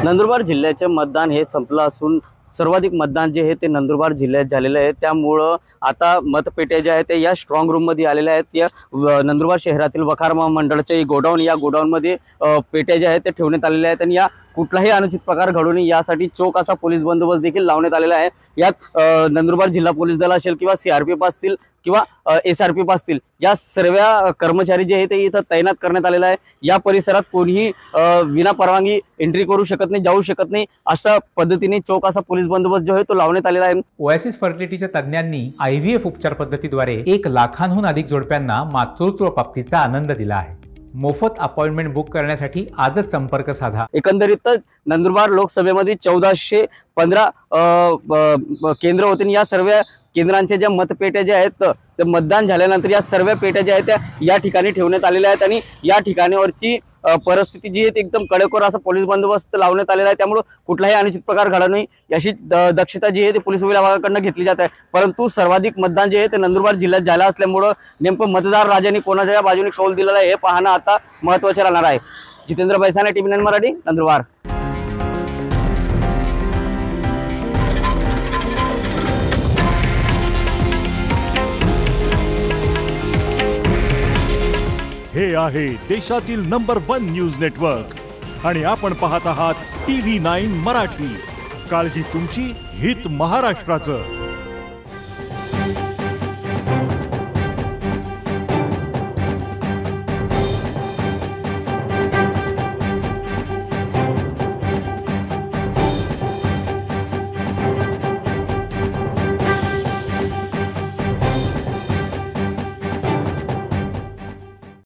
नंदुरबार जिल्ह्याचे मतदान हे संपलं असून सर्वाधिक मतदान जे आहे ते नंदुरबार जिल्ह्यात झालेलं आहे। त्यामुळं आता मतपेट्या ज्या आहेत ते या स्ट्रॉंग रूम मध्ये आलेल्या आहेत। या नंदुरबार शहरातील वखार मंडळाचे गोडाऊन, या गोडाऊन मध्ये पेट्या ज्या आहेत ते ठेवण्यात आलेल्या आहेत आणि या कुठलाही अनुचित प्रकार घडू नये यासाठी चोख असा पोलीस बंदोबस्त देखील लावण्यात आलेला आहे। यात नंदुरबार जिल्हा पोलीस दल असेल किंवा सीआरपीएफ असतील किंवा एसआरपीएफ असतील, या सर्व कर्मचारी जे आहेत ते इथं तैनात करण्यात आलेला आहे। या परिसरात कोणीही विना परवानगी एंट्री करू शकत नाही, जाऊ शकत नाही, अशा पद्धतीने चोख असा पोलीस बंदोबस्त जो आहे तो लावण्यात आलेला आहे। ओएसिस फर्टिलिटीच्या तज्ञांनी IVF उपचार पद्धतीद्वारे 1 लाखांहून अधिक जोडप्यांना मातृत्व प्राप्तीचा आनंद दिला आहे। मोफत अपॉइंटमेंट बुक करण्यासाठी आजच संपर्क साधा। एकंदरीत नंदुरबार लोकसभेमध्ये 1415 केंद्र होते। या सर्व केंद्रांच्या ज्या मतपेट्या ज्या आहेत ते मतदान झाल्यानंतर या सर्व पेट्या ज्या आहेत त्या या ठिकाणी ठेवण्यात आलेल्या आहेत आणि या ठिकाणीवरची परिस्थिती जी आहे एकदम कडेकोर असा पोलीस बंदोबस्त लावण्यात आलेला आहे। त्यामुळे कुठलाही अनुचित प्रकार घडू नये याची दक्षता जी आहे ते पोलीस विभागाकडून घेतली जात आहे। परंतु सर्वाधिक मतदान जे आहे ते नंदुरबार जिल्ह्यात झालं असल्यामुळे नेमकं मतदार राजाने कोणाच्या बाजूने कौल दिलेला आहे हे पाहणं आता महत्त्वाचे राहणार आहे। जितेंद्र बैसाने, TV9 मराठी, नंदुरबार। हे आहे देशातील नंबर 1 न्यूज नेटवर्क आणि आपण पाहत आहात TV9 मराठी। काळजी तुमची, हित महाराष्ट्राचं।